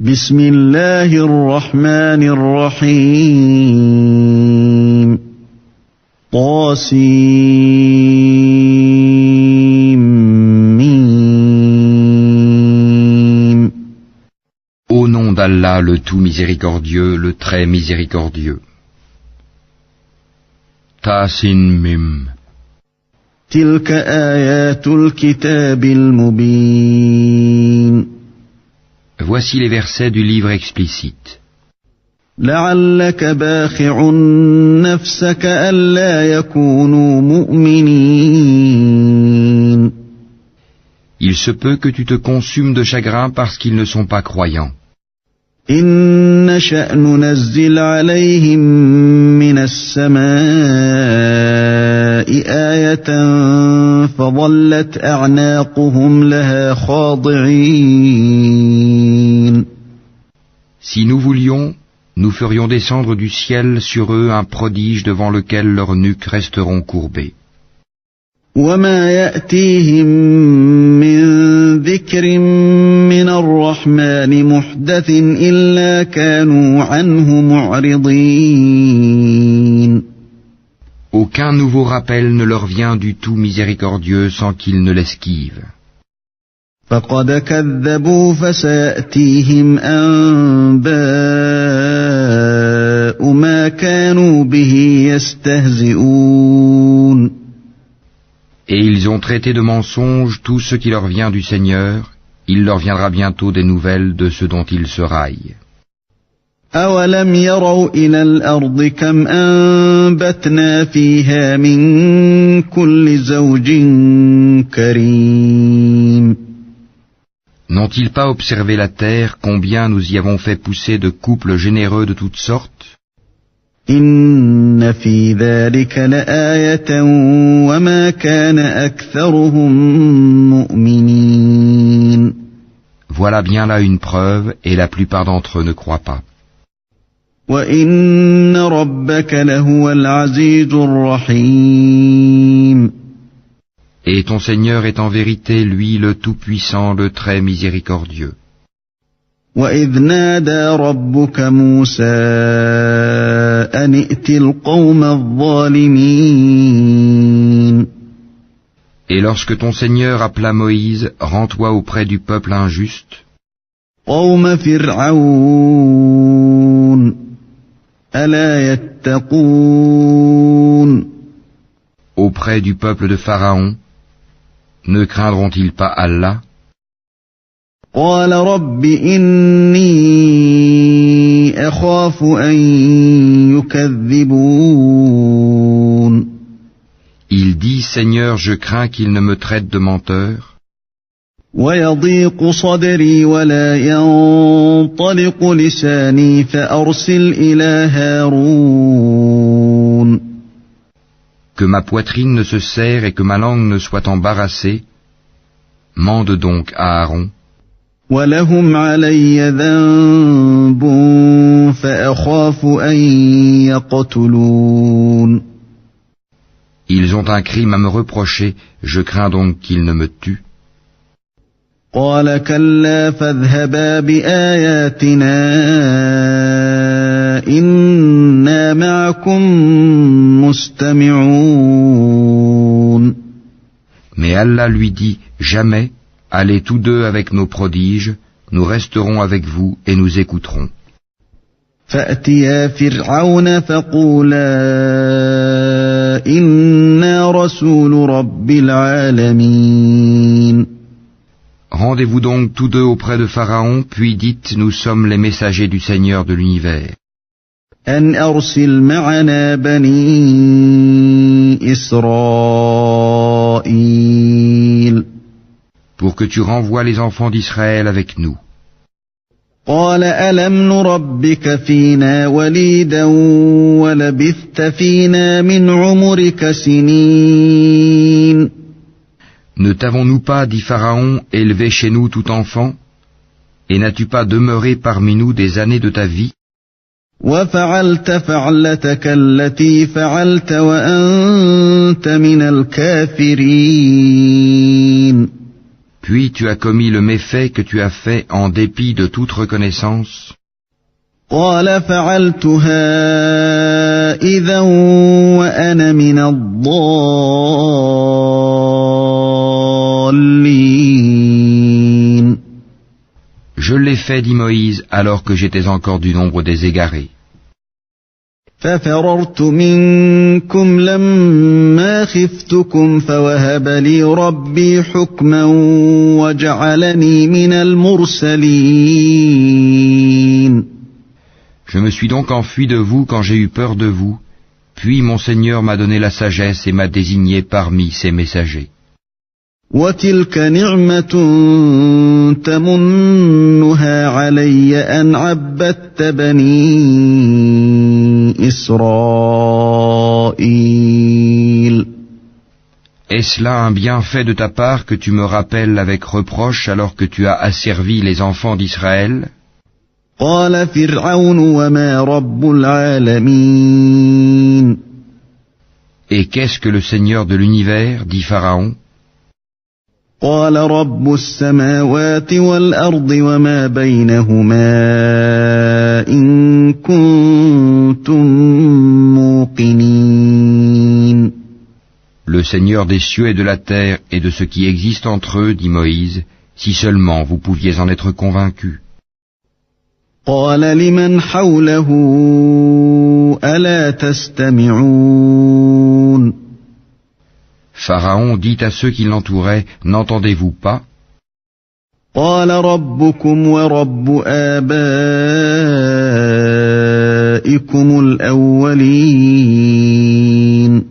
بسم الله الرحمن الرحيم طاسيم Au nom d'Allah, le tout miséricordieux, le très miséricordieux. Tasin Mim. تلك آيات الكتاب المبين Voici les versets du livre explicite. لعلك باخع نفسك ألا يكونوا مؤمنين Il se peut que tu te consumes de chagrin parce qu'ils ne sont pas croyants. إن نشأ ننزل عليهم من السماء آية فظلت أعناقهم لها خاضعين Si nous voulions, nous ferions descendre du ciel sur eux un prodige devant lequel leurs nuques resteront courbées. وما يأتيهم من ذكر من الرحمن محدث إلا كانوا عنه معرضين Aucun nouveau rappel ne leur vient du tout miséricordieux sans qu'ils ne l'esquivent. فقد كذبوا فسيأتيهم أنباء ما كانوا به يستهزئون Et ils ont traité de mensonge tout ce qui leur vient du Seigneur, il leur viendra bientôt des nouvelles de ce dont ils se raillent. أولم يروا إلى الأرض كم أنبتنا فيها من كل زوج كريم N'ont-ils pas observé la terre, combien nous y avons fait pousser de couples généreux de toutes sortes? إن في ذلك لآية وما كان أكثرهم مؤمنين Voilà bien là une preuve, et la plupart d'entre eux ne croient pas. وإن ربك لهو العزيز الرحيم Et ton Seigneur est en vérité, lui, le Tout-Puissant, le Très Miséricordieux. وإذ نادى ربك موسى أن ائت القوم الظالمين Et lorsque ton Seigneur appela Moïse, rends-toi auprès du peuple injuste, قوم فرعون ألا يتقون auprès du peuple de Pharaon, ne craindront-ils pas Allah? قال رب إني أخاف أن يكذبون Il dit, Seigneur, je crains qu'il ne me traite de menteur, ويضيق صدري ولا ينطلق لساني فأرسل إلى هارون que ma poitrine ne se serre et que ma langue ne soit embarrassée, mande donc à Aaron, ولهم علي ذنب فأخاف أن يقتلون ils ont un crime à me reprocher, je crains donc qu'ils ne me tuent. قال كلا فاذهبا بآياتنا إنا معكم مستمعون Mais Allah lui dit, jamais, allez tous deux avec nos prodiges, nous resterons avec vous et nous écouterons. فأتيا فرعون فقولا إنا رسول رب العالمين Rendez-vous donc tous deux auprès de Pharaon, puis dites, nous sommes les messagers du Seigneur de l'univers. أن أرسل معنا بني إسرائيل Pour que tu renvoies les enfants d'Israël avec nous. قال ألم نربك فينا وليدا ولبثت فينا من عمرك سنين Ne t'avons-nous pas, dit Pharaon, élevé chez nous tout enfant? Et n'as-tu pas demeuré parmi nous des années de ta vie? وفعلت فعلتك التي فعلت وأنت من الكافرين Puis tu as commis le méfait que tu as fait en dépit de toute reconnaissance. قال فعلتها إذا وأنا من الضالين. Je l'ai fait, dit Moïse, alors que j'étais encore du nombre des égarés. ففررت منكم لما خفتكم فوهب لي ربي حكما وجعلني من المرسلين. Je me suis donc enfui de vous quand j'ai eu peur de vous, puis mon Seigneur m'a donné la sagesse et m'a désigné parmi ses messagers. وتلك نعمة تمنها علي أن عبدت بني إسرائيل. Est-ce là un bienfait de ta part que tu me rappelles avec reproche alors que tu as asservi les enfants d'Israël? قال فرعون وما رب العالمين. Et qu'est-ce que le Seigneur de l'univers, dit Pharaon? قال رب السماوات والأرض وما بينهما إن كنتم موقنين. Le Seigneur des cieux et de la terre et de ce qui existe entre eux, dit Moïse, si seulement vous pouviez en être convaincus. قال لمن حوله ألا تستمعون. Pharaon dit à ceux qui l'entouraient, n'entendez-vous pas? قال ربكم ورب آبائكم الأولين.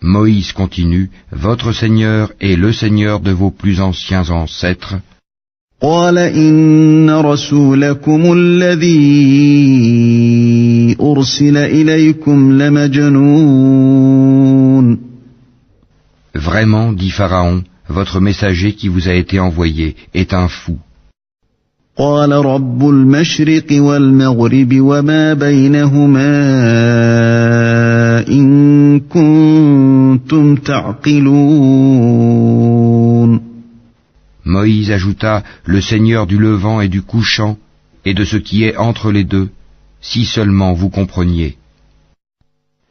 Moïse continue, votre Seigneur est le Seigneur de vos plus anciens ancêtres. قال إن رسولكم الذي أرسل إليكم لمجنون. Vraiment, dit Pharaon, votre messager qui vous a été envoyé est un fou. قال رب المشرق والمغرب وما بينهما إن كنتم تعقلون. Moïse ajouta, le Seigneur du levant et du couchant, et de ce qui est entre les deux, si seulement vous compreniez.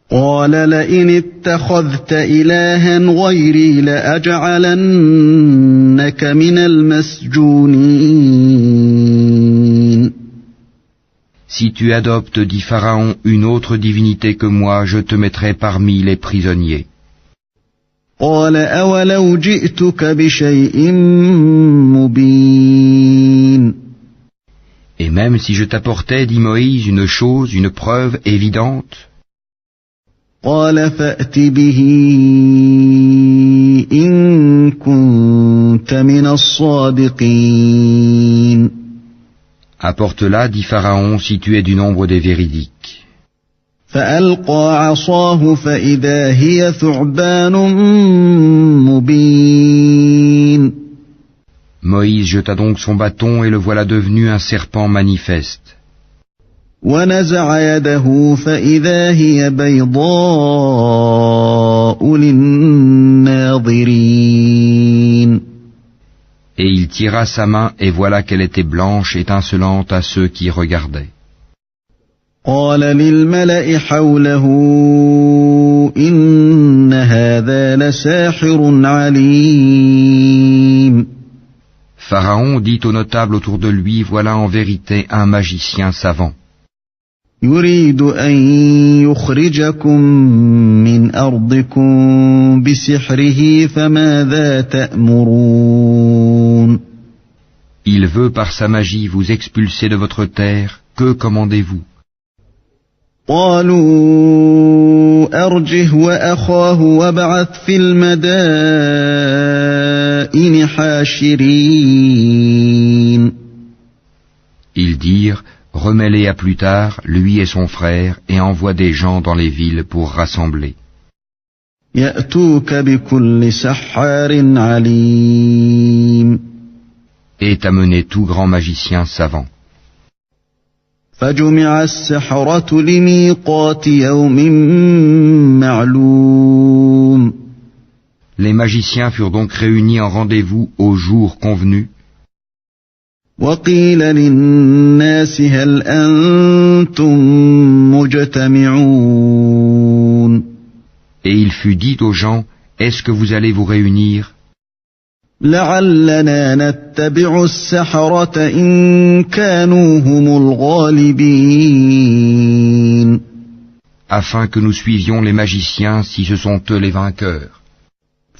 قال لئن اتخذت إلها غيري لأجعلنك من المسجونين. Si tu adoptes, dit Pharaon, une autre divinité que moi, je te mettrai parmi les prisonniers. قال أولو جئتك بشيء مبين. Et même si je t'apportais, dit Moïse, une chose, une preuve évidente, قال فأت به إن كنت من الصادقين. apporte-la, dit Pharaon, si tu es du nombre des véridiques. فألقى عصاه فإذا هي ثعبان مبين. Moïse jeta donc son bâton et le voilà devenu un serpent manifeste. ونزع يده فإذا هي بيضاء للناظرين. Et il tira sa main et voilà qu'elle était blanche, étincelante à ceux qui regardaient. قال للملأ حوله إن هذا لساحر عليم. Pharaon dit aux notables autour de lui, voilà en vérité un magicien savant. يريد أن يخرجكم من أرضكم بسحره فماذا تأمرون. Il veut par sa magie vous expulser de votre terre, que commandez-vous? قالوا أرجه وأخاه وابعث في المدائن حاشرين. Ils dirent, remets-les à plus tard, lui et son frère, et envoie des gens dans les villes pour rassembler. يأتوك بكل سحار عليم. Et amener tout grand magicien savant. فجمع السحرة لميقات يوم معلوم. Les magiciens furent donc réunis en rendez-vous au jour convenu. وقيل للناس هل أنتم مجتمعون Et il fut dit aux gens, est-ce que vous allez vous réunir لعلنا نتبع السحرة إن كانوا هم الغالبين afin que nous suivions les magiciens si ce sont eux les vainqueurs.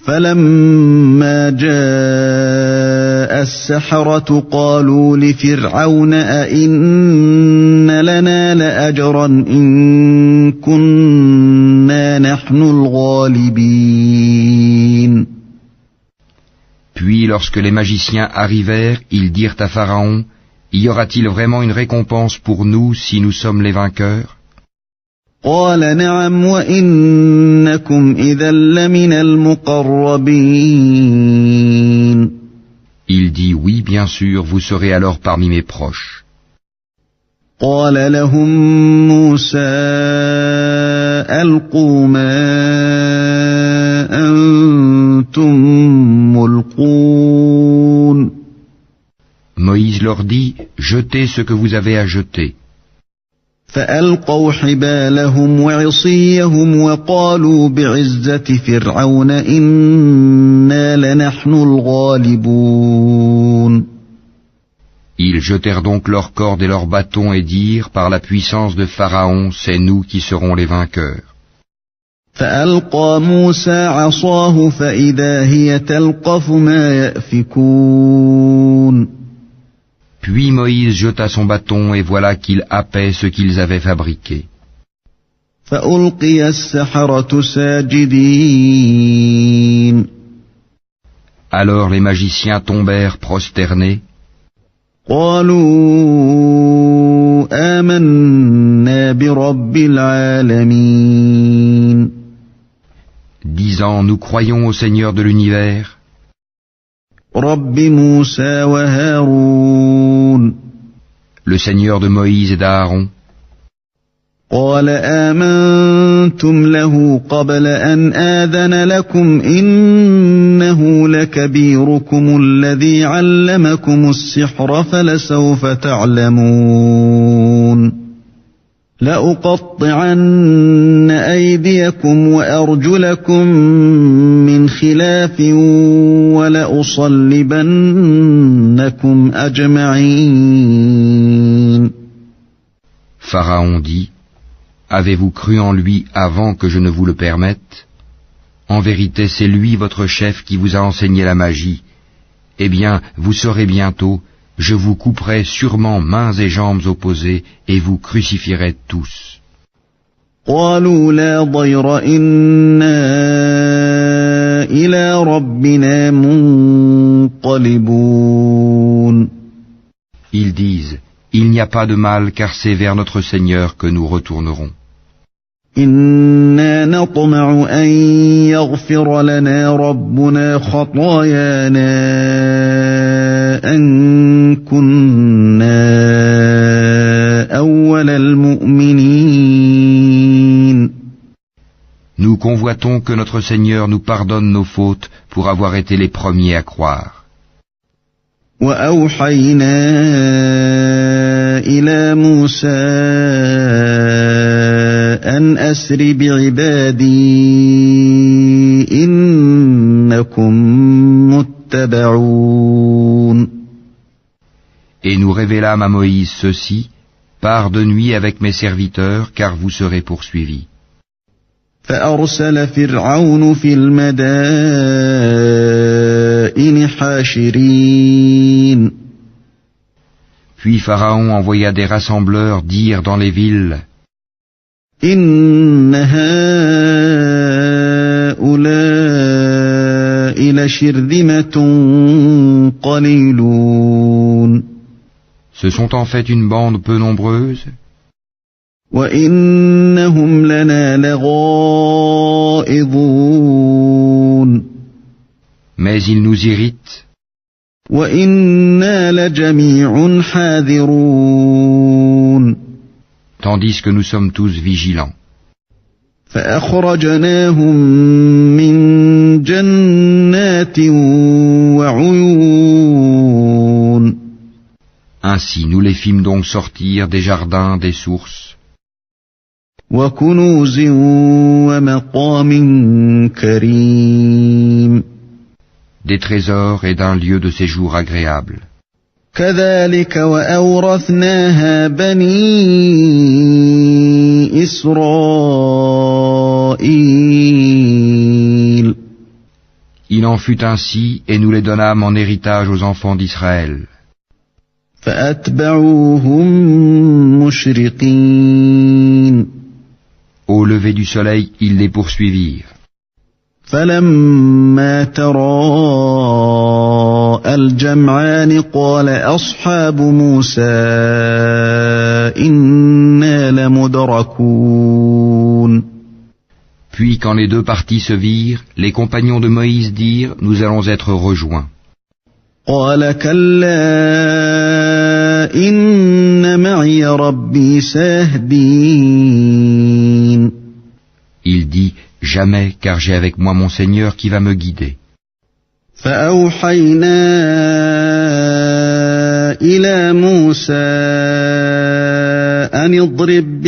فلما جاء السحرة قالوا لفرعون أئن لنا لأجرا إن كنا نحن الغالبين. Puis lorsque les magiciens arrivèrent, ils dirent à Pharaon, y aura-t-il vraiment une récompense pour nous si nous sommes les vainqueurs? قال نعم وإنكم إذا لمن المقربين. Il dit, oui, bien sûr, vous serez alors parmi mes proches. قال لهم موسى ألقوا ما أنتم ملقون. Moïse leur dit, jetez ce que vous avez à jeter. فألقوا حبالهم وعصيهم وقالوا بعزة فرعون إنا لنحن الغالبون. Ils jetèrent donc leurs cordes et leurs bâtons et dirent, par la puissance de Pharaon, c'est nous qui serons les vainqueurs. فألقى موسى عصاه فإذا هي تلقف ما يأفكون. Puis Moïse jeta son bâton et voilà qu'il happait ce qu'ils avaient fabriqué. فألقي السحرة ساجدين. Alors les magiciens tombèrent prosternés. قالوا آمنا برب العالمين. Disant, nous croyons au Seigneur de l'univers, رب موسى وهارون. le Seigneur de Moïse et d'Aaron. قال آمنتم له قبل أن آذن لكم إنه لكبيركم الذي علمكم السحر فلسوف تعلمون. لأقطعن أيديكم وأرجلكم من خلاف ولأصلبنكم أجمعين. Pharaon dit, avez-vous cru en lui avant que je ne vous le permette? En vérité, c'est lui votre chef qui vous a enseigné la magie. Eh bien, vous saurez bientôt, je vous couperai sûrement mains et jambes opposées et vous crucifierai tous. قالوا لا ضير إنا إلى ربنا منقلبون. Ils disent, il n'y a pas de mal car c'est vers notre Seigneur que nous retournerons. إنا نطمع أن يغفر لنا ربنا خطايانا أن كنا أول المؤمنين. Nous convoitons que notre Seigneur nous pardonne nos fautes pour avoir été les premiers à croire. وأوحينا إلى موسى أن أسر بعبادي إنكم متبعون. Et nous révélâmes à Moïse ceci, pars de nuit avec mes serviteurs, car vous serez poursuivis. فأرسل فرعون في المدائن حاشرين. Puis Pharaon envoya des rassembleurs dire dans les villes, إن هؤلاء لشرذمة قليلون. ce sont en fait une bande peu nombreuse, وإنهم لنا لغائظون. mais ils nous irritent, وإنا لجميع حاذرون. tandis que nous sommes tous vigilants. فأخرجناهم من جنات وعيون. Ainsi nous les fîmes donc sortir des jardins, des sources, وكنوز ومقام كريم. des trésors et d'un lieu de séjour agréable. كذلك وأورثناها بني إسرائيل. Il en fut ainsi, et nous les donnâmes en héritage aux enfants d'Israël. فأتبعوهم مشرقين. Au lever du soleil, ils les poursuivirent. فلما تراءى الجمعان قال أصحاب موسى إنا لمدركون. Puis quand les deux parties se virent, les compagnons de Moïse dirent, nous allons être rejoints. قال كلا إن معي ربي سيهدين. Il dit, jamais, car j'ai avec moi mon Seigneur qui va me guider. فأوحينا إلى موسى أن اضرب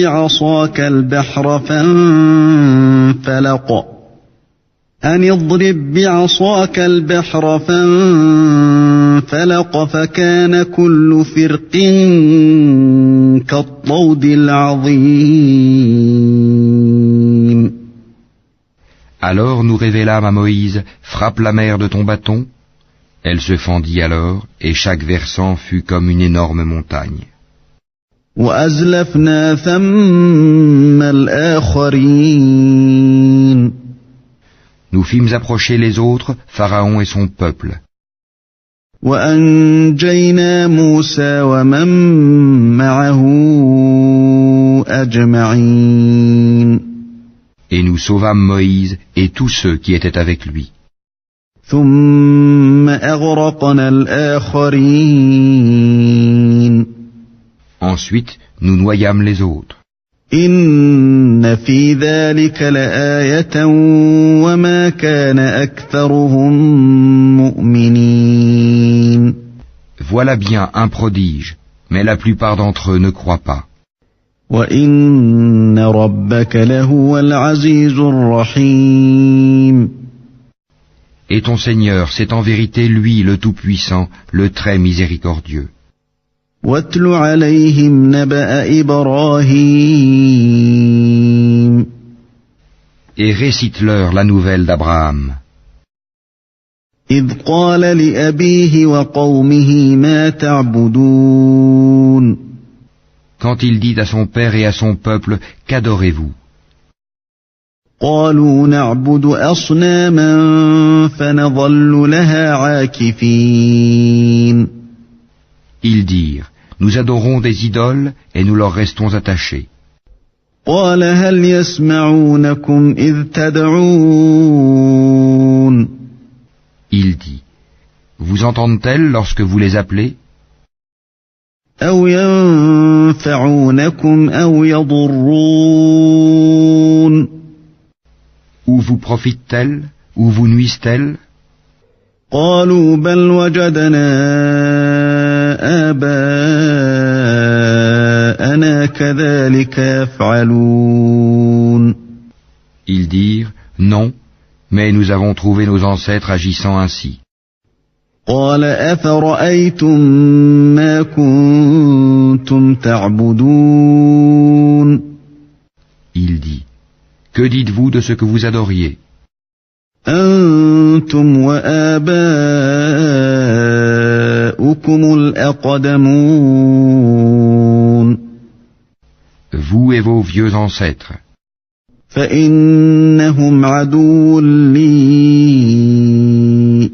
بعصاك البحر فانفلق فكان كل فرق كالطود العظيم. Alors nous révélâmes à Moïse, frappe la mer de ton bâton. Elle se fendit alors, et chaque versant fut comme une énorme montagne. وأزلفنا ثم الآخرين. Nous fîmes approcher les autres, Pharaon et son peuple. وأنجينا موسى ومن معه أجمعين. Et nous sauvâmes Moïse et tous ceux qui étaient avec lui. ثم أغرقنا الآخرين. Ensuite, nous noyâmes les autres. إن في ذلك لآية وما كان أكثرهم مؤمنين. Voilà bien un prodige, mais la plupart d'entre eux ne croient pas. وإن ربك لهو العزيز الرحيم. Et ton Seigneur, c'est en vérité lui le Tout-Puissant, le très miséricordieux. واتل عليهم نبأ إبراهيم. Et récite-leur la nouvelle d'Abraham. إذ قال لأبيه وقومه ما تعبدون. Quand il dit à son père et à son peuple, qu'adorez-vous? قالوا نعبد أصناما فنظل لها عاكفين. Ils dirent, nous adorons des idoles et nous leur restons attachés. قال هل يسمعونكم إذ تدعون. Il dit, vous entendent-elles lorsque vous les appelez? أو ينفعونكم أو يضرون. Ou vous profitent-elles, ou vous nuisent-elles? قالوا بل وجدنا آباءنا كذلك يفعلون. Ils dirent, non, mais nous avons trouvé nos ancêtres agissant ainsi. قال أفرأيتم ما كنتم تعبدون. Il dit, que dites-vous de ce que vous adoriez? أنتم وآباؤكم الأقدمون. Vous et vos vieux ancêtres. فإنهم عدو لي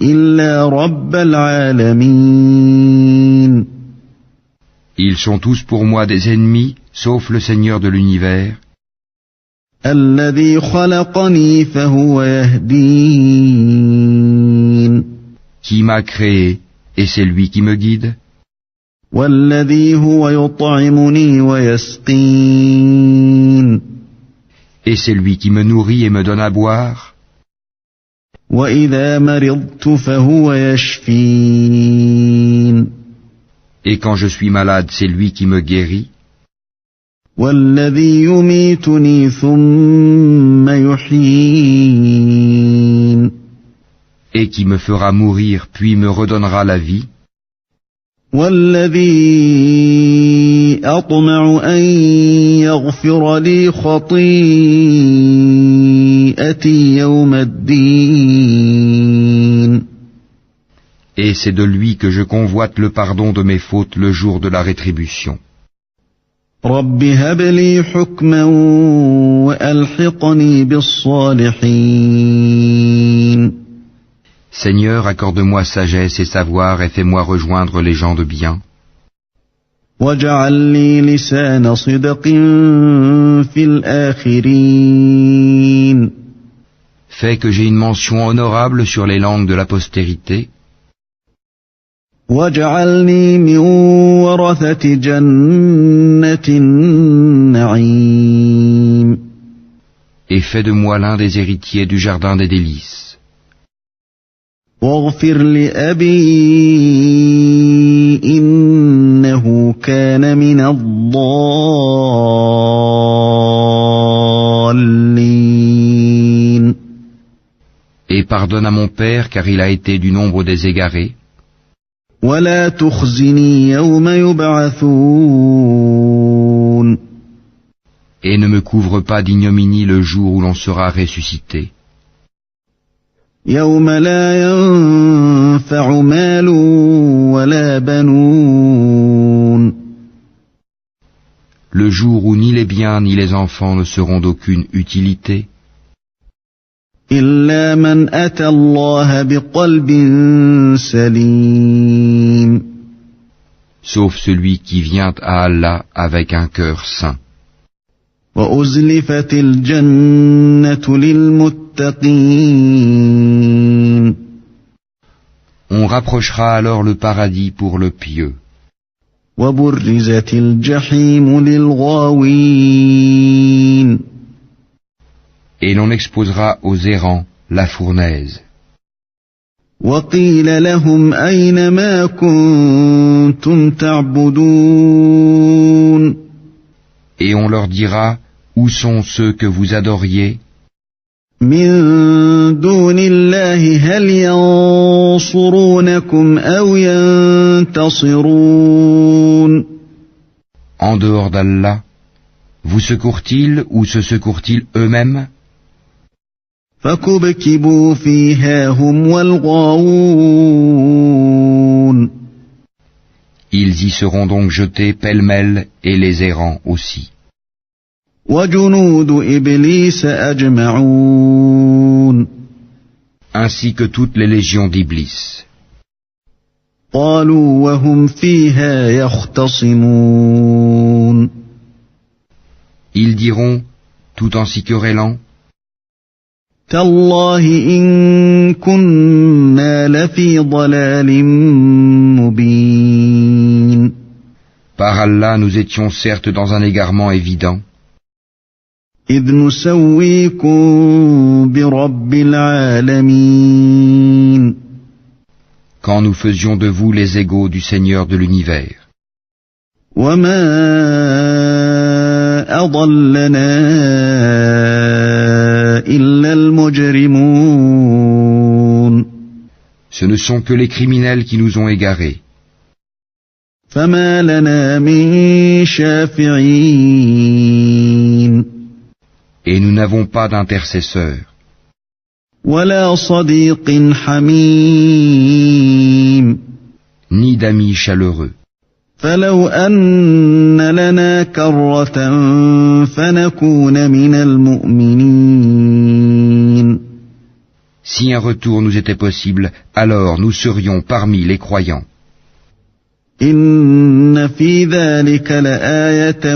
إلا رب العالمين. Ils sont tous pour moi des ennemis, sauf le Seigneur de l'univers, الذي خلقني فهو يهدين. qui m'a créé, et c'est lui qui me guide, والذي هو يطعمني ويسقين. Et c'est lui qui me nourrit et me donne à boire. وإذا مرضت فهو يشفين Et quand je suis malade, c'est lui qui me guérit. والذي يميتني ثم يحيين Et qui me fera mourir puis me redonnera la vie. والذي أطمع أن يغفر لي خطيئتي يوم الدين Et c'est de lui que je convoite le pardon de mes fautes le jour de la rétribution. رب هب لي حكما وألحقني بالصالحين Seigneur, accorde-moi sagesse et savoir et fais-moi rejoindre les gens de bien. واجعل لي لسان صدق في الآخرين Fais que j'ai une mention honorable sur les langues de la postérité. واجعلني من ورثة جنة النعيم Et fais de moi l'un des héritiers du jardin des délices. واغفر لأبي إنه كان من الضالين Et pardonne à mon père car il a été du nombre des égarés. ولا تخزني يوم يبعثون Et ne me couvre pas d'ignominie le jour où l'on sera ressuscité. يوم لا ينفع مال ولا بنون Le jour où ni les biens ni les enfants ne seront d'aucune utilité. إلا من أتى الله بقلب سليم Sauf celui qui vient à Allah avec un cœur saint. وأزلفت الجنة للمتقين On rapprochera alors le paradis pour le pieux. وبرزت الجحيم للغاوين Et l'on exposera aux errants la fournaise. وقيل لهم أين ما كنتم تعبدون Et on leur dira, où sont ceux que vous adoriez, من دون الله هل ينصرونكم أو ينتصرون en dehors d'Allah, vous secourent-ils ou se secourent-ils eux-mêmes? فكبكبوا فيها هم والغاوون Ils y seront donc jetés pêle-mêle et les errants aussi. وجنود إبليس أجمعون Ainsi que toutes les légions d'Iblis. قالوا وهم فيها يختصمون Ils diront, tout en s'y querellant, تالله إن كنا لفي ضلال مبين par Allah nous étions certes dans un égarement évident, إذ نسويكم برب العالمين quand nous faisions de vous les égaux du Seigneur de l'univers. وما أضلنا إلا المجرمون Ce ne sont que les criminels qui nous ont égarés. فما لنا من شافعين Et nous n'avons pas d'intercesseur, ولا صديق حميم ni d'amis chaleureux. فلو أن لنا كرة فنكون من المؤمنين Si un retour nous était possible, alors nous serions parmi les croyants. إن في ذلك لآية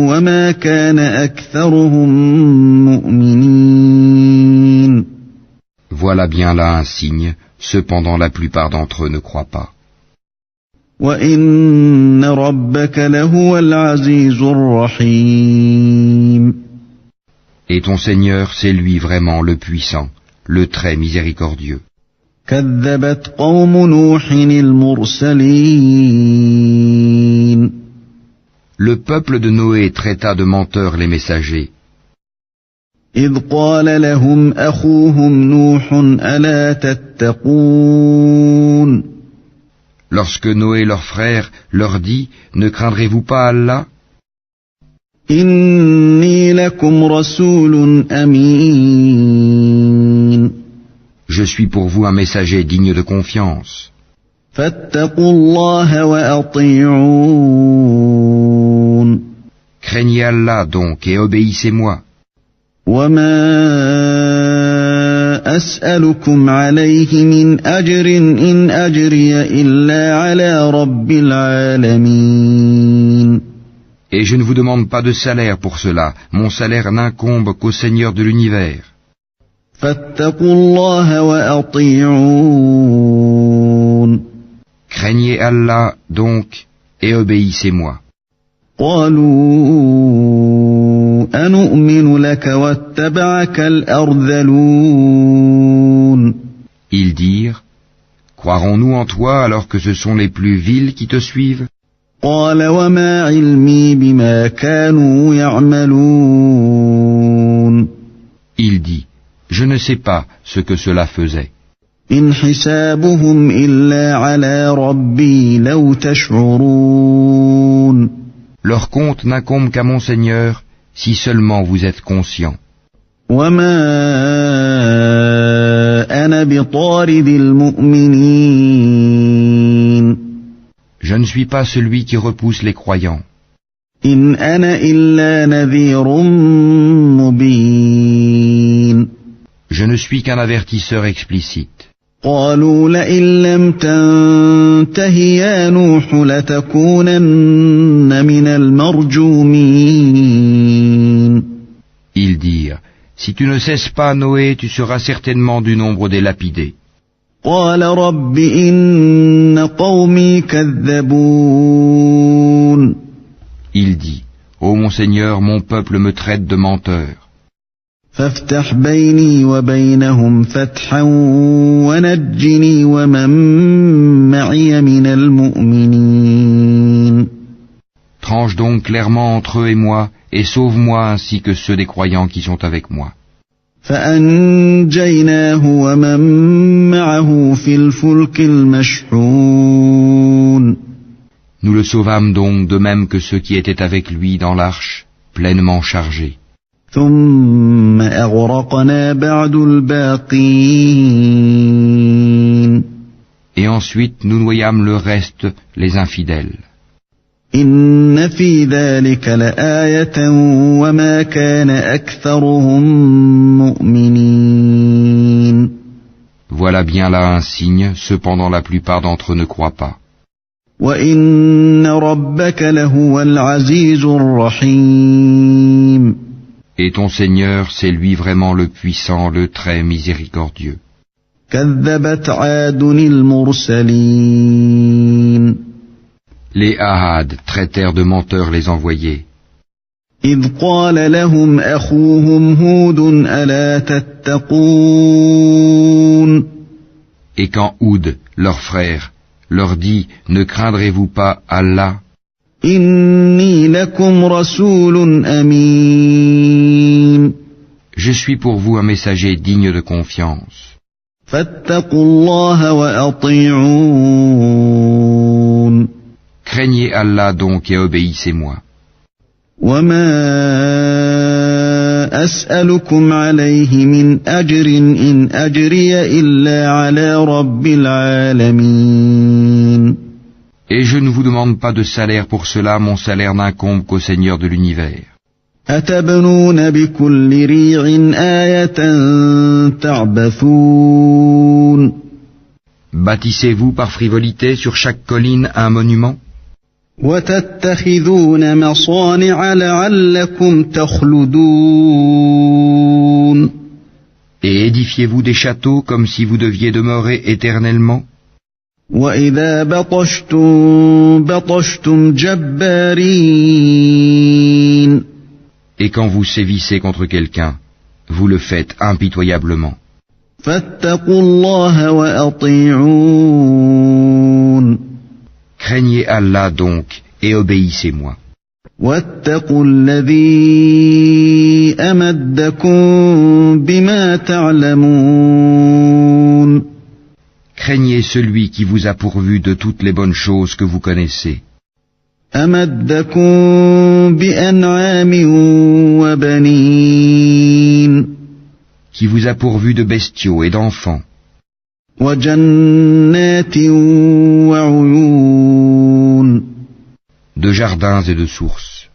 وما كان أكثرهم مؤمنين Voilà bien là un signe, cependant la plupart d'entre eux ne croient pas. وإن ربك لهو العزيز الرحيم Et ton Seigneur, c'est lui vraiment le puissant, le très miséricordieux. كذبت قوم نوح المرسلين Le peuple de Noé traita de menteurs les messagers. إذ قال لهم أخوهم نوح ألا تتقون Lorsque Noé leur frère leur dit, ne craindrez-vous pas Allah? إني لكم رسول أمين Je suis pour vous un messager digne de confiance. فاتقوا الله وأطيعون Craignez Allah donc et obéissez-moi. وما أسألكم عليه من أجر إن أجري إلا على رب العالمين Et je ne vous demande pas de salaire pour cela. Mon salaire n'incombe qu'au Seigneur de l'univers. فاتقوا الله وأطيعون Craignez Allah donc et obéissez-moi. قالوا أنؤمن لك واتبعك الأرذلون Ils dirent, croirons-nous en toi alors que ce sont les plus vils qui te suivent? قال وما علمي بما كانوا يعملون Il dit, je ne sais pas ce que cela faisait. إن حسابهم إلا على ربي لو تشعرون Leur compte n'incombe qu'à mon Seigneur, si seulement vous êtes conscients. وما أنا بطارد المؤمنين Je ne suis pas celui qui repousse les croyants. إن أنا إلا نذير مبين Je ne suis qu'un avertisseur explicite. قالوا لئن لم تنته يا نوح لتكونن من المرجومين Ils dirent, si tu ne cesses pas, Noé, tu seras certainement du nombre des lapidés. قال رب إن قومي كذبون Il dit, ô mon Seigneur, mon peuple me traite de menteur. فافتح بيني وبينهم فتحا ونجني ومن معي من المؤمنين Tranche donc clairement entre eux et moi, et sauve-moi ainsi que ceux des croyants qui sont avec moi. فأنجيناه ومن معه في الفلك المشحون Nous le sauvâmes donc de même que ceux qui étaient avec lui dans l'arche, pleinement chargés. ثم أغرقنا بعد الباقين Et ensuite nous noyâmes le reste, les infidèles. إن في ذلك لآية وما كان أكثرهم مؤمنين Voilà bien là un signe, cependant la plupart d'entre eux ne croient pas. وإن ربك لهو العزيز الرحيم Et ton Seigneur, c'est lui vraiment le puissant, le très miséricordieux. كذبت عاد المرسلين Les Ahad traitèrent de menteurs les envoyés. إذ قال لهم أخوهم هود ألا تتقون Et quand Houd, leur frère, leur dit, ne craindrez-vous pas Allah? إني لكم رسول أمين Je suis pour vous un messager digne de confiance. فاتقوا الله وأطيعون Craignez Allah donc et obéissez-moi. وما أسألكم عليه من أجر إن أجري إلا على رب العالمين Et je ne vous demande pas de salaire pour cela, mon salaire n'incombe qu'au Seigneur de l'univers. أتبنون بكل ريع آية تعبثون Bâtissez-vous par frivolité sur chaque colline un monument? وتتخذون مصانع لعلكم تخلدون Et édifiez-vous des châteaux comme si vous deviez demeurer éternellement? وإذا بطشتم بطشتم جبارين Et quand vous sévissez contre quelqu'un, vous le faites impitoyablement. فاتقوا الله وأطيعون Craignez Allah donc et obéissez-moi. واتقوا الذي أمدكم بما تعلمون Craignez celui qui vous a pourvu de toutes les bonnes choses que vous connaissez. أمدكم بأنعام وبنين Qui vous a pourvu de bestiaux et d'enfants. وجنات وعيون De jardins et de sources.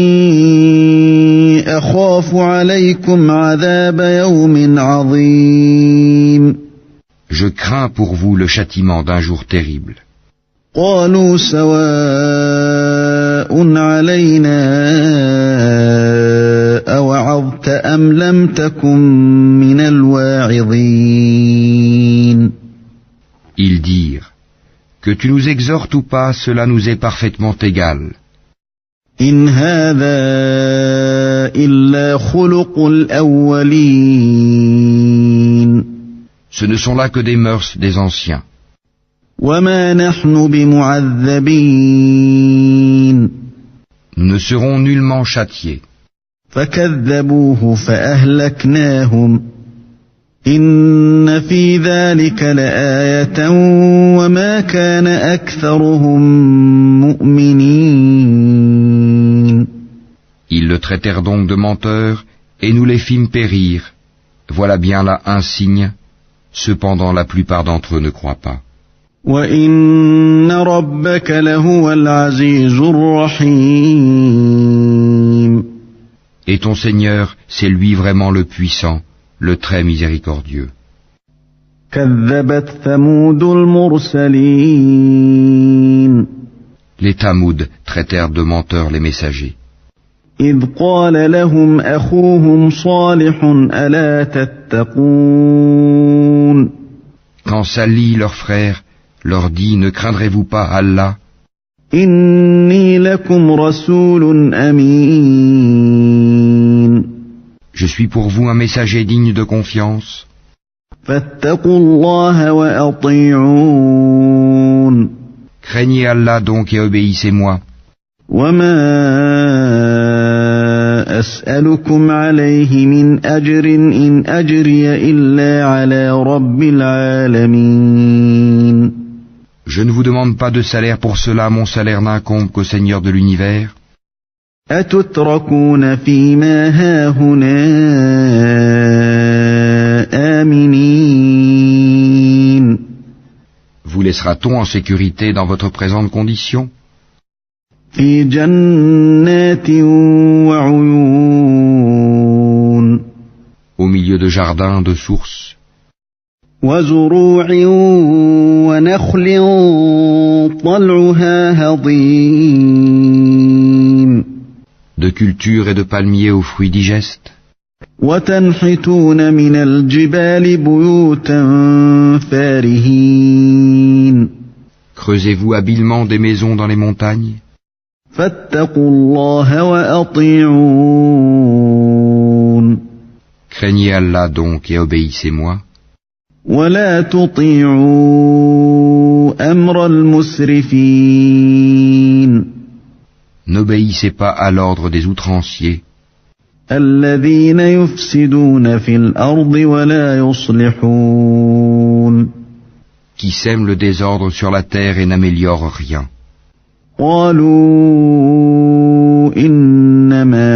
إني أخاف عليكم عذاب يوم عظيم Je crains pour vous le châtiment d'un jour terrible. قالوا سواء علينا أوعظت أم لم تكن من الواعظين Ils dirent, que tu nous exhortes ou pas, cela nous est parfaitement égal. إن هذا إلا خلق الأولين Ce ne sont là que des mœurs des anciens. وما نحن بمعذبين Nous ne serons nullement châtiés. فكذبوه فأهلكناهم إن في ذلك لآية وما كان أكثرهم مؤمنين Ils le traitèrent donc de menteur, et nous les fîmes périr. Voilà bien là un signe. Cependant la plupart d'entre eux ne croient pas. وإن ربك لهو العزيز الرحيم Et ton Seigneur, c'est lui vraiment le puissant, le très miséricordieux. كذبت ثمود المرسلين Les Tamouds traitèrent de menteurs les messagers. إذ قال لهم أخوهم صالح ألا تتقون Quand Salih, leur frère, leur dit, ne craindrez-vous pas Allah? إني لكم رسول أمين Je suis pour vous un messager digne de confiance. فاتقوا الله وأطيعون Craignez Allah donc et obéissez-moi. وما أسألكم عليه من أجر إن أجري إلا على رب العالمين Je ne vous demande pas de salaire pour cela, mon salaire n'incombe qu'au Seigneur de l'univers. أتتركون فيما هاهنا آمنين Vous laissera-t-on en sécurité dans votre présente condition? في جنات وعيون Au milieu de jardins, de sources, وزروع ونخل طلعها هضيم de cultures et de palmiers aux fruits digestes. وتنحتون من الجبال بيوتا فارهين Creusez-vous habilement des maisons dans les montagnes? فاتقوا الله وأطيعون Craignez Allah donc et obéissez-moi. ولا تطيعوا أمر المسرفين N'obéissez pas à l'ordre des outranciers, الذين يفسدون في الأرض ولا يصلحون qui sèment le désordre sur la terre et n'améliorent rien. قالوا إنما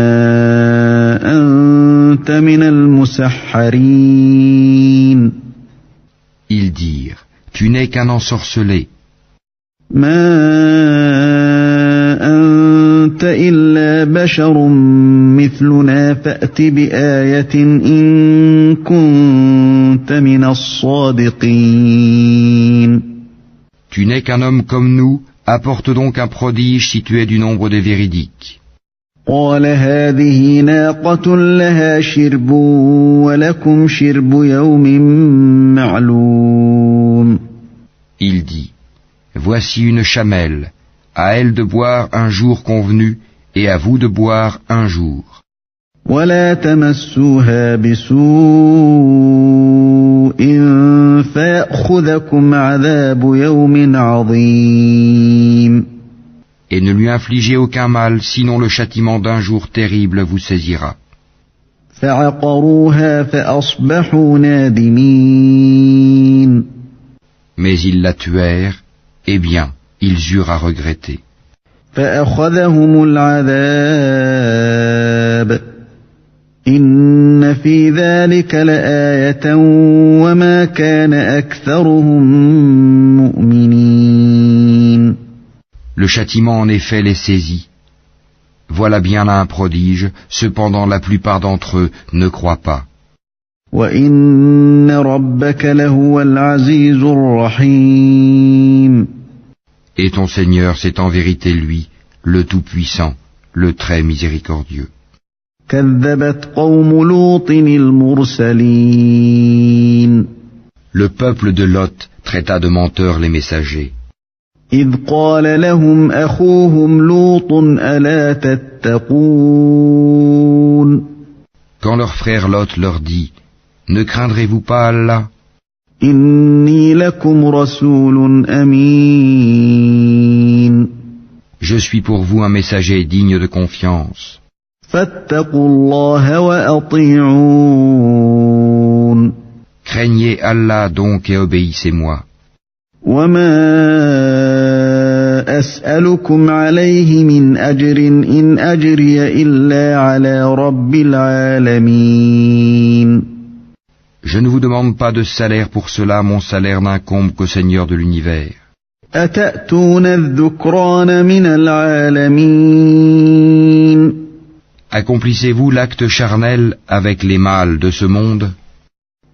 أنت من المسحرين Ils dirent, tu n'es qu'un ensorcelé, ما أنت إلا بشر مثلنا فأت بآية إن كنت من الصادقين tu n'es qu'un homme comme nous, apporte donc un prodige si tu es du nombre des véridiques. قال هذه ناقة لها شرب ولكم شرب يوم معلوم Il dit, voici une chamelle, à elle de boire un jour convenu, et à vous de boire un jour. ولا تمسوها بسوء فيأخذكم عذاب يوم عظيم. Et ne lui infligez aucun mal, sinon le châtiment d'un jour terrible vous saisira. فعقروها فأصبحوا نادمين. Mais ils la tuèrent, eh bien, ils eurent à regretter. فأخذهم العذاب. إن في ذلك لآية وما كان أكثرهم مؤمنين. Le châtiment en effet les saisit. Voilà bien là un prodige, cependant la plupart d'entre eux ne croient pas. وَإِنَّ رَبَّكَ لَهُوَ الْعَزِيزُ الرَّحِيمُ. Et ton Seigneur, c'est en vérité lui, le Tout-Puissant, le Très Miséricordieux. كَذَّبَتْ قَوْمُ لُوطٍ الْمُرْسَلِينَ. Le peuple de Lot traita de menteurs les messagers. إِذْ قَالَ لَهُمْ أَخُوهُمْ لُوطٌ أَلَا تَتَّقُونَ. Quand leur frère Lot leur dit, ne craindrez-vous pas Allah? إِنِّي لَكُمْ رَسُولٌ أَمِينٌ. Je suis pour vous un messager digne de confiance. فَاتَّقُوا اللَّهَ وَأَطِيعُونِ. Craignez Allah donc et obéissez-moi. وَمَا أَسْأَلُكُمْ عَلَيْهِ مِنْ أَجْرٍ إِنْ أَجْرِيَ إِلَّا عَلَى رَبِّ الْعَالَمِينَ. Je ne vous demande pas de salaire pour cela, mon salaire n'incombe qu'au Seigneur de l'univers. أَتَأْتُونَ الذُّكْرَانَ مِنَ الْعَالَمِينَ. Accomplissez-vous l'acte charnel avec les mâles de ce monde?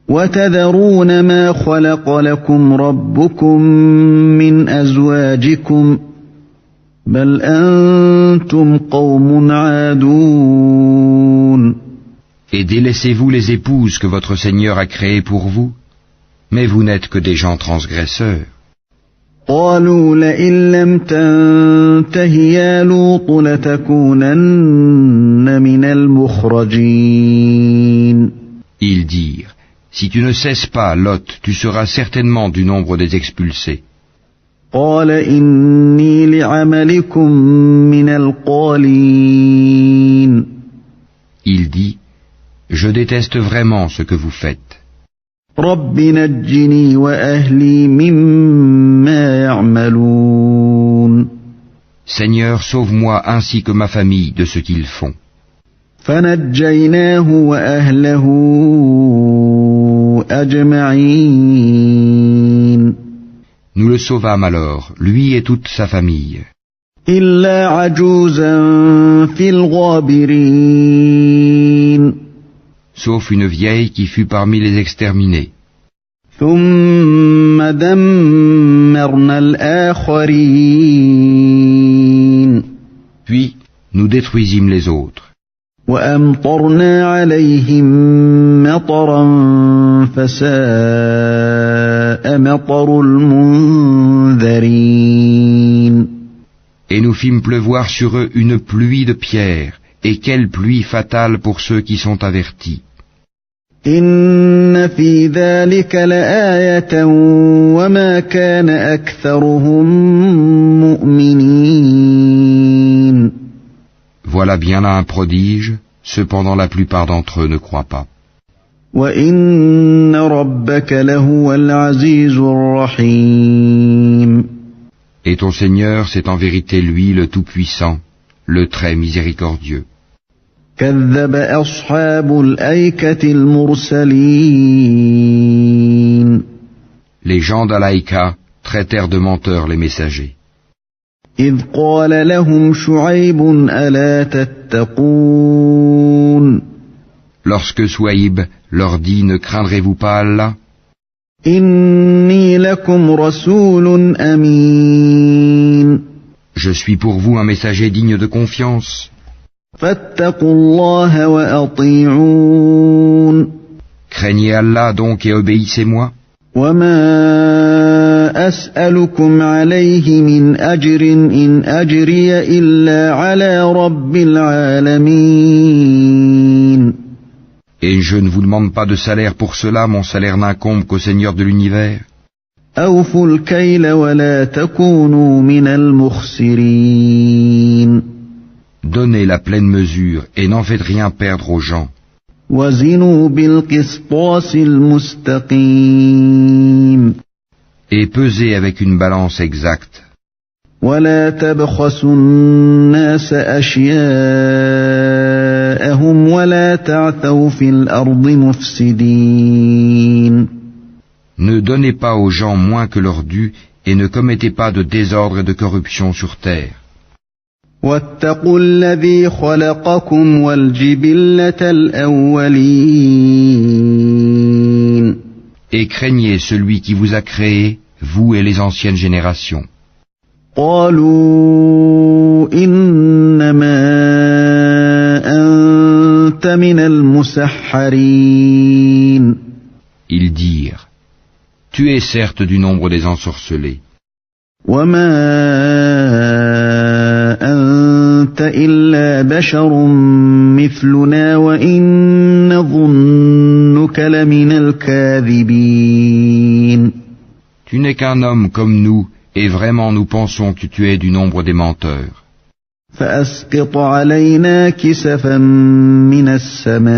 وَتَذَرُونَ مَا خَلَقَ لَكُمْ رَبُّكُمْ مِنْ أَزْوَاجِكُمْ بَلْ أَنْتُمْ قَوْمٌ عَادُونَ. Et délaissez-vous les épouses que votre Seigneur a créées pour vous? Mais vous n'êtes que des gens transgresseurs. قالوا لئن لم تنته يا لوط لتكونن من المخرجين. Ils dirent, si tu ne cesses pas, Lot, tu seras certainement du nombre des expulsés. قال إني لعملكم من القالين. Il dit, je déteste vraiment ce que vous faites. رب نجني وأهلي مما يعملون. Seigneur, sauve-moi ainsi que ma famille de ce qu'ils font. فنجيناه وأهله أجمعين. Nous le sauvâmes alors, lui et toute sa famille. إلا عجوزا في الغابرين. Sauf une vieille qui fut parmi les exterminés. ثم دمرنا الآخرين. Puis, nous détruisîmes les autres. وأمطرنا عليهم مطرا فساء مطر المنذرين. Et nous fîmes pleuvoir sur eux une pluie de pierres, et quelle pluie fatale pour ceux qui sont avertis. إن في ذلك لآية وما كان أكثرهم مؤمنين. Voilà bien là un prodige, cependant la plupart d'entre eux ne croient pas. وإن ربك لهو العزيز الرحيم. Et ton Seigneur, c'est en vérité lui le Tout-Puissant, le Très Miséricordieux. كذب أصحاب الأيكة المرسلين. Les gens d'Alaïka traitèrent de menteurs les messagers. إذ قال لهم شعيب ألا تتقون. Lorsque Souaïb leur dit, ne craindrez-vous pas Allah? إني لكم رسول أمين. Je suis pour vous un messager digne de confiance. فاتقوا الله وأطيعون. Craignez Allah donc et obéissez-moi. وما أسألكم عليه من أجر إن أجري إلا على رب العالمين. Et je ne vous demande pas de salaire pour cela, mon salaire n'incombe qu'au Seigneur de l'univers. أوفوا الكيل ولا تكونوا من المخسرين. Donnez la pleine mesure et n'en faites rien perdre aux gens. وزنوا بالقسطاس المستقيم. Et pesez avec une balance exacte. ولا تبخسوا الناس أشياءهم ولا تعثوا في الأرض مفسدين. Ne donnez pas aux gens moins que leur dû et ne commettez pas de désordre et de corruption sur terre. واتقوا الذي خلقكم والجبلة الأولين. Et craignez celui qui vous a créé, vous et les anciennes générations. قالوا إنما أنت من المسحرين. Ils dirent, tu es certes du nombre des ensorcelés. وما أنت إلا بشر مثلنا وإن نظنك لمن الكاذبين. Tu n'es qu'un homme comme nous, et vraiment nous pensons que tu es du nombre des menteurs. فأسقط علينا كسفا من السماء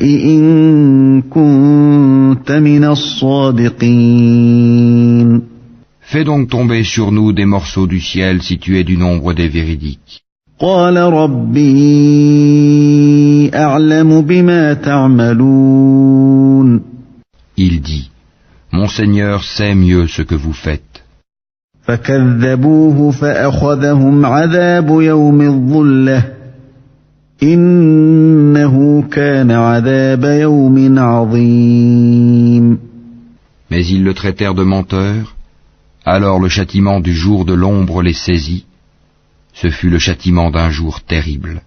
إن كنت من الصادقين. Fais donc tomber sur nous des morceaux du ciel si tu es du nombre des véridiques. قال ربي أعلم بما تعملون. Il dit, mon Seigneur sait mieux ce que vous faites. فكذبوه فأخذهم عذاب يوم الظلة إنه كان عذاب يوم عظيم. Mais ils le traitèrent de menteur. Alors le châtiment du jour de l'ombre les saisit. Ce fut le châtiment d'un jour terrible.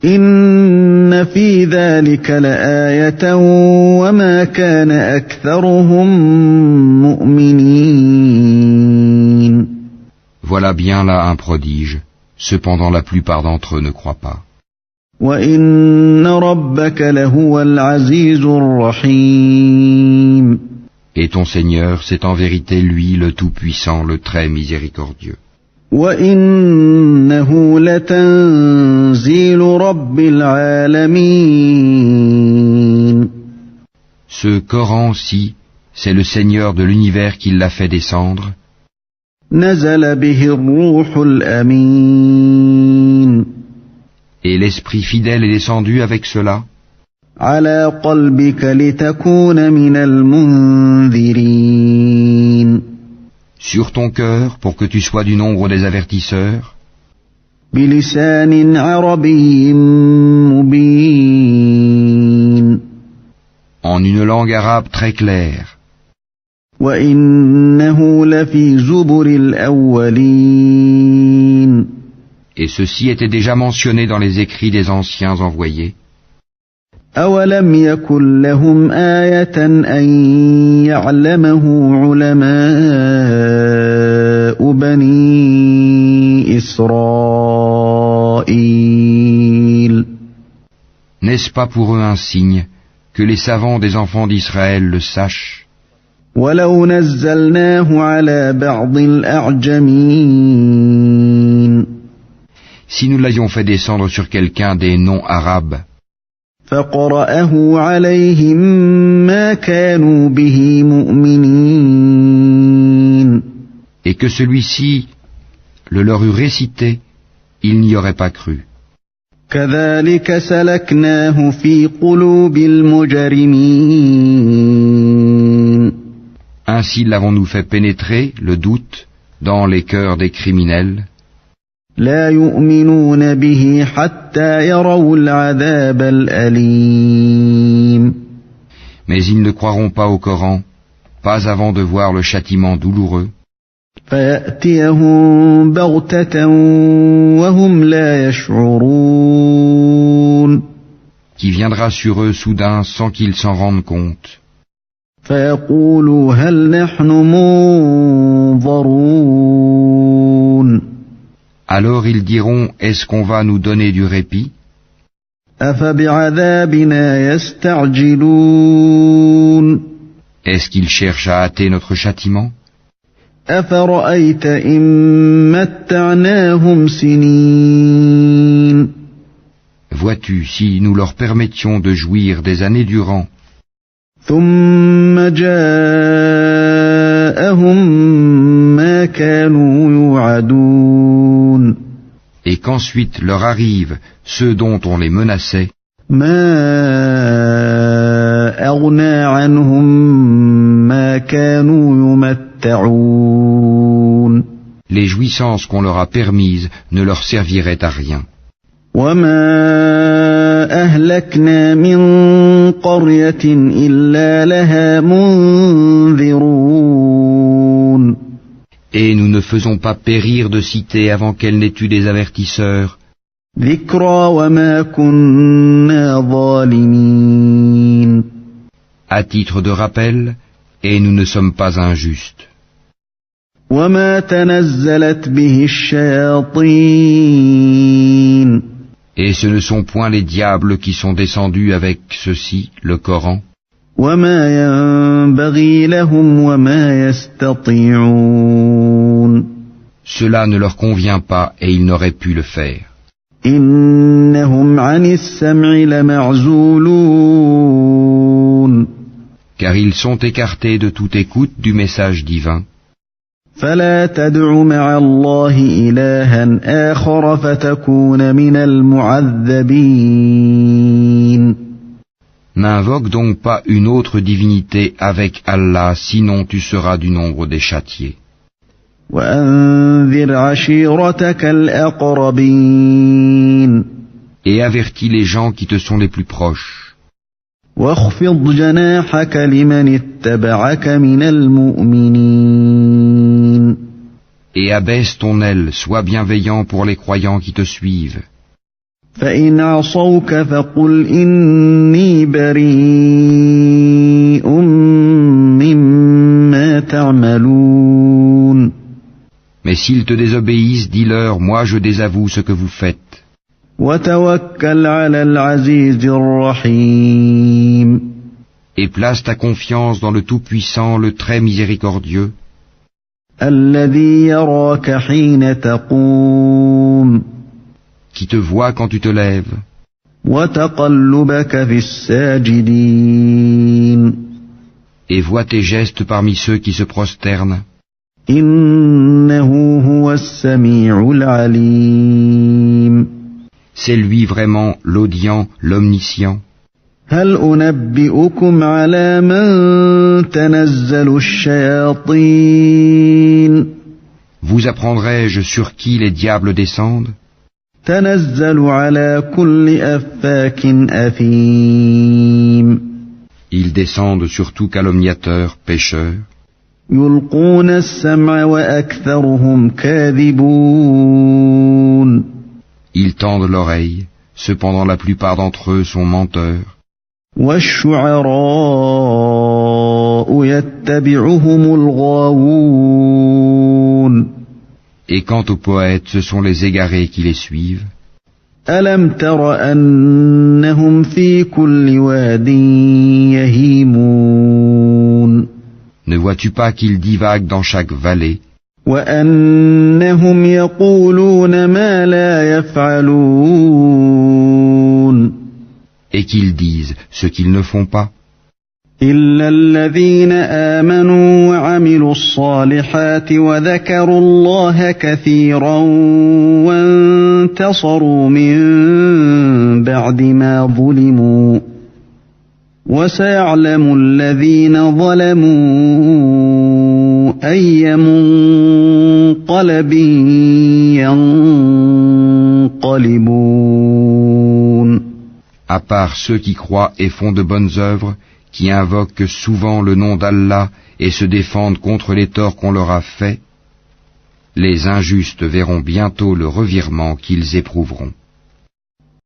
إن في ذلك لآية وما كان أكثرهم مؤمنين. Voilà bien là un prodige. Cependant la plupart d'entre eux ne croient pas. وإن ربك لهو العزيز الرحيم. Et ton Seigneur, c'est en vérité lui le Tout-Puissant, le très miséricordieux. وَإِنَّهُ لَتَنزِيلُ رَبِّ الْعَالَمِينَ. Ce Coran-ci, c'est le Seigneur de l'univers qui l'a fait descendre. نَزَلَ بِهِ الرُّوحُ الْأَمِينُ. Et l'Esprit fidèle est descendu avec cela. على قلبك لتكون من المنذرين. Sur ton cœur, pour que tu sois du nombre des avertisseurs. بلسان عربي مبين. En une langue arabe très claire. وإنه لفي زبر الأولين. Et ceci était déjà mentionné dans les écrits des anciens envoyés. أولم يكن لهم آية أن يعلمه علماء بني إسرائيل. N'est-ce pas pour eux un signe que les savants des enfants d'Israël le sachent? ولو نزلناه على بعض الأعجمين. Si nous l'avions fait descendre sur quelqu'un des non-arabes, فقرأه عليهم ما كانوا به مؤمنين. et que celui-ci le leur eût récité, ils n'y auraient pas cru. كذلك سلكناه في قلوب المجرمين. Ainsi l'avons-nous fait pénétrer, le doute, dans les cœurs des criminels. لا يؤمنون به حتى يروا العذاب الأليم. Mais ils ne croiront pas au Coran, pas avant de voir le châtiment douloureux. فيأتيهم بغتة وهم لا يشعرون. Qui viendra sur eux soudain sans qu'ils s'en rendent compte. فيقولوا هل نحن منظرون Alors ils diront, est-ce qu'on va nous donner du répit? أفبعذابنا يستعجلون Est-ce qu'ils cherchent à hâter notre châtiment? أفرأيت إن متعناهم سنين Vois-tu, si nous leur permettions de jouir des années durant, ثم جاءهم ما كانوا يوعدون et qu'ensuite leur arrivent ceux dont on les menaçait, ما أغنى عنهم ما كانوا يمتعون les jouissances qu'on leur a permises ne leur serviraient à rien. وما أهلكنا من قرية إلا لها منذرون Et nous ne faisons pas périr de cité avant qu'elle n'ait eu des avertisseurs, ذكرى وما كنا ظالمين à titre de rappel, et nous ne sommes pas injustes. وما تنزلت به الشياطين Et ce ne sont point les diables qui sont descendus avec ceci, le Coran, وما ينبغي لهم وما يستطيعون cela ne leur convient pas et ils n'auraient pu le faire. إنهم عن السمع لمعزولون Car ils sont écartés de toute écoute du message divin. فلا تدع مع الله إلها آخر فتكون من المعذبين N'invoque donc pas une autre divinité avec Allah, sinon tu seras du nombre des châtiés. وأنذر عشيرتك الأقربين Et avertis les gens qui te sont les plus proches. واخفض جناحك لمن اتبعك من المؤمنين Et abaisse ton aile, sois bienveillant pour les croyants qui te suivent. فإن عصوك فقل إني بريء مما تعملون Mais s'ils te désobéissent, dis-leur, moi je désavoue ce que vous faites. وتوكل على العزيز الرحيم Et place ta confiance dans le Tout-Puissant, le Très Miséricordieux, الذي يراك حين تقوم qui te voit quand tu te lèves, وتقلبك في الساجدين et voit tes gestes parmi ceux qui se prosternent. إنه هو السميع العليم C'est lui vraiment l'audient, l'omniscient. هل أنبئكم على من تنزل الشياطين Vous apprendrai-je sur qui les diables descendent? تنزل على كل أفاك أثيم Ils descendent sur tout calomniateur, pécheur. يلقون السمع وأكثرهم كاذبون Ils tendent l'oreille, cependant la plupart d'entre eux sont menteurs. والشعراء يتبعهم الغاوون Et quant aux poètes, ce sont les égarés qui les suivent. ألم تر أنهم في كل واد يهيمون Ne vois-tu pas qu'ils divaguent dans chaque vallée, وأنهم يقولون ما لا يفعلون et qu'ils disent ce qu'ils ne font pas? إلا الذين آمنوا وعملوا الصالحات وذكروا الله كثيرا وانتصروا من بعد ما ظلموا وسيعلم الذين ظلموا أي منقلب ينقلبون. À part ceux qui croient et font de bonnes œuvres, qui invoquent souvent le nom d'Allah et se défendent contre les torts qu'on leur a faits, les injustes verront bientôt le revirement qu'ils éprouveront.